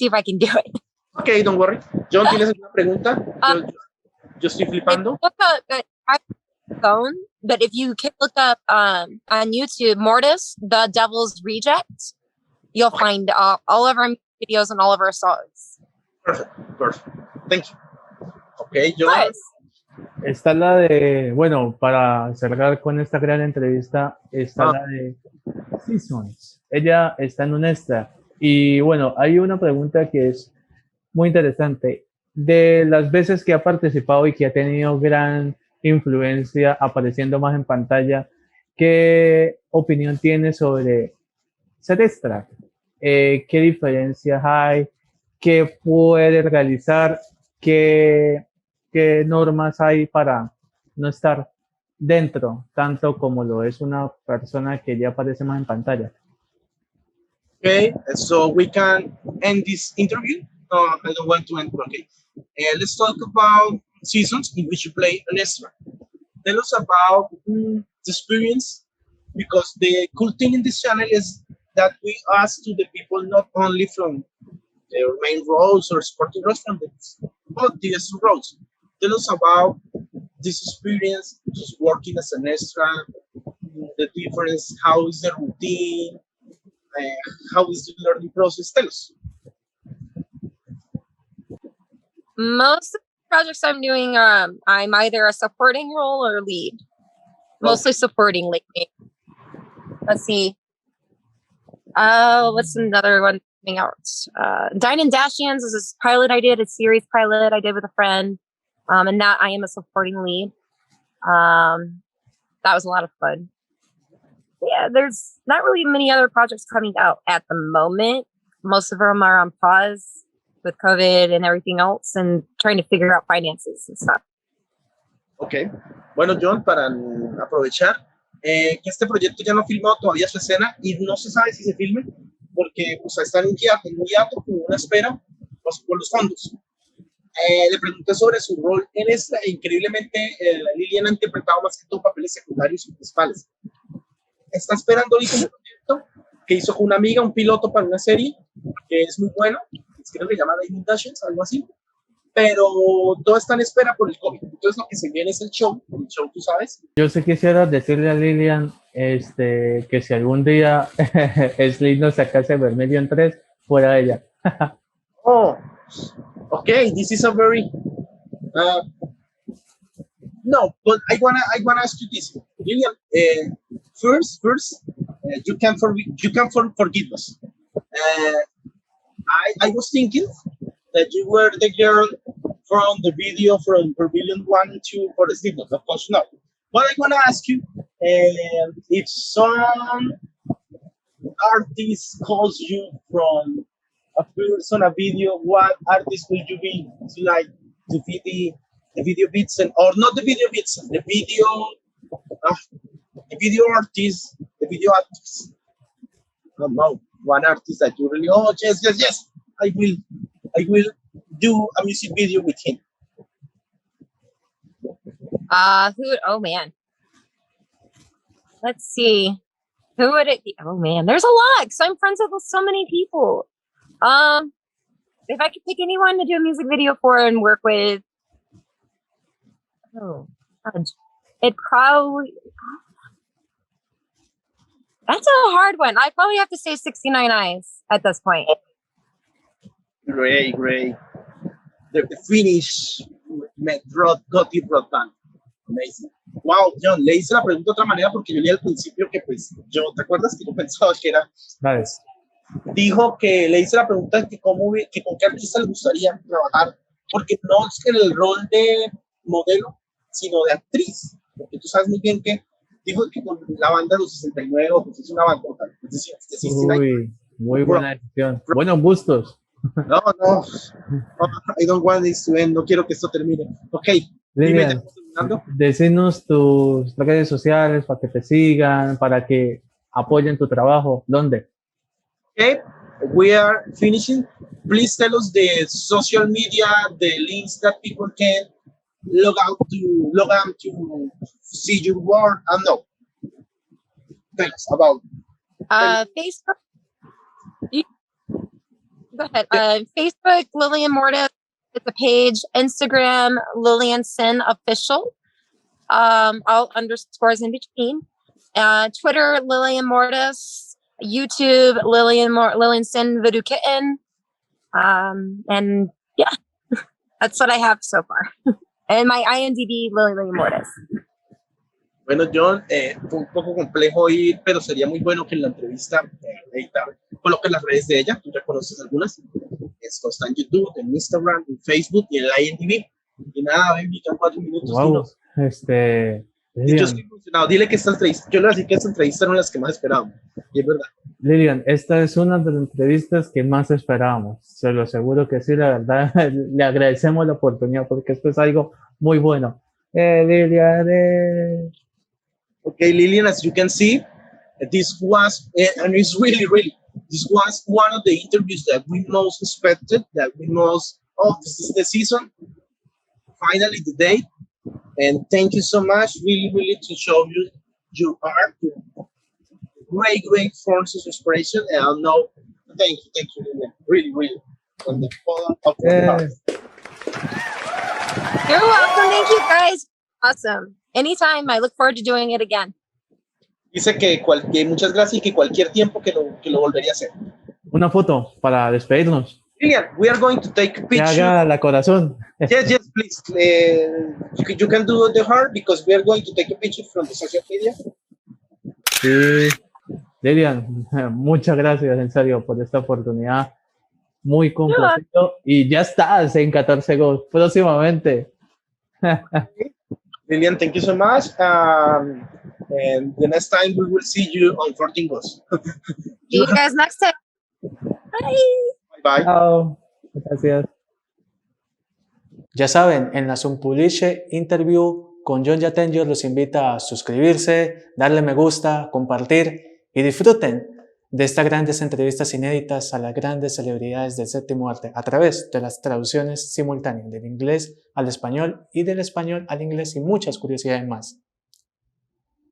if I can do it. Okay, don't worry. John, ¿tienes alguna pregunta? Yo estoy flipando. Look up, I have a phone, but if you can look up on YouTube, Mortis, The Devil's Reject, you'll find all of our videos and all of our songs. Perfect. Thank you. Okay, John. Nice. Está la de, bueno, para cerrar con esta gran entrevista, está la de Seasons. Ella está en un extra. Y bueno, hay una pregunta que es muy interesante. De las veces que ha participado y que ha tenido gran influencia apareciendo más en pantalla, ¿qué opinión tiene sobre ser extra? ¿Qué diferencias hay? ¿Qué puede realizar? ¿Qué normas hay para no estar dentro, tanto como lo es una persona que ya aparece más en pantalla? Okay, so we can end this interview. I don't want to end. Okay, let's talk about seasons in which you play an extra. Tell us about the experience, because the cool thing in this channel is that we ask to the people not only from their main roles or supporting roles but the extra roles. Tell us about this experience, just working as an extra, the difference, how is the routine, how is the learning process? Tell us. Most of the projects I'm doing, I'm either a supporting role or lead. Mostly supporting lately. Let's see. What's another one coming out? Dine and Dashians is this pilot I did, a series pilot I did with a friend. And that I am a supporting lead. That was a lot of fun. Yeah, there's not really many other projects coming out at the moment. Most of them are on pause with COVID and everything else and trying to figure out finances and stuff. Ok. Bueno, John, para aprovechar que este proyecto ya no ha filmado todavía su escena y no se sabe si se filme porque pues, está en un hiato, con una espera pues, por los fondos. Le pregunté sobre su rol en esta e increíblemente Lilian ha interpretado más que todo papeles secundarios y principales. Está esperando ahorita un proyecto que hizo con una amiga, un piloto para una serie que es muy bueno, creo que se llama Dine and Dashians, algo así, pero todo está en espera por el COVID. Entonces lo que se viene es el show, tú sabes. Yo sí quisiera decirle a Lilian que si algún día es lindo sacarse Vermilion 3, fuera ella. Oh, okay, this is a very no, but I wanna ask you this, Lilian. First, you can forgive us. I was thinking that you were the girl from the video from Vermilion 1 and 2 for the Slipknot. Of course not. But I wanna ask you if some artist calls you from a person, a video, what artist will you be to like to fit the video bits or not the video bits, the video artist, the video actors. I don't know, one artist that you really, oh yes, I will do a music video with him. Oh man. Let's see. Who would it be? Oh man, there's a lot because I'm friends with so many people. If I could pick anyone to do a music video for and work with, it probably, that's a hard one. I probably have to say 69 Eyes at this point. Great. The Finnish gothic rock band. Amazing. Wow, John, le hice la pregunta de otra manera porque yo leí al principio que pues, ¿te acuerdas que yo pensaba que era? Dale. Dijo que le hice la pregunta de que, que con qué artista le gustaría trabajar, porque no es que el rol de modelo, sino de actriz, porque tú sabes muy bien que dijo que con la banda de los 69 pues es una bandota, es decir, Uy, muy buena decisión. Buenos gustos. No, I don't want this to end, no quiero que esto termine. Ok, Lilian, decinos tus redes sociales para que te sigan, para que apoyen tu trabajo. ¿Dónde? Okay, we are finishing. Please tell us the social media, the links that people can log on to see your work. And no, tell us about Facebook. Go ahead. Facebook, Lilian Mortis. It's a page. Instagram, Lilian Sin Official. All underscores in between. Twitter, Lilian Mortis. YouTube, Lilian Sin Voodoo Kitten. And yeah, that's what I have so far. And my IMDb, Lilian Mortis. Bueno, John, fue un poco complejo ir, pero sería muy bueno que en la entrevista coloques las redes de ella, tú ya conoces algunas. Esto está en YouTube, en Instagram, en Facebook y en el IMDb. Y nada, baby, quedan 4 minutos. Wow, yo estoy emocionado. Dile que esta entrevista, yo le voy a decir que esta entrevista eran las que más esperábamos. Y es verdad. Lilian, esta es una de las entrevistas que más esperábamos. Se lo aseguro que sí, la verdad. Le agradecemos la oportunidad porque esto es algo muy bueno. Lilian. Okay, Lilian, as you can see, this was, and it's really, this was one of the interviews that we most expected, that we most, this is the season, finally the date, and thank you so much, really, to show you your art, great forms of inspiration, and I'll know, thank you, Lilian, really, from the bottom of my heart. You're welcome, thank you guys, awesome. Anytime, I look forward to doing it again. Dice que muchas gracias y que cualquier tiempo que lo volvería a hacer. Una foto para despedirnos. Lilian, we are going to take a picture. Que haga la corazón. Yes, please. You can do the heart because we are going to take a picture from the social media. Sí. Lilian, muchas gracias en serio por esta oportunidad. Muy complacido. Y ya estás en 14 Ghost próximamente. Lilian, thank you so much. And the next time we will see you on 14 Ghosts. See you guys next time. Bye. Chao. Gracias. Ya saben, en la Succubus interview con Jhon Jatenjor los invita a suscribirse, darle me gusta, compartir y disfruten de estas grandes entrevistas inéditas a las grandes celebridades del séptimo arte a través de las traducciones simultáneas del inglés al español y del español al inglés y muchas curiosidades más.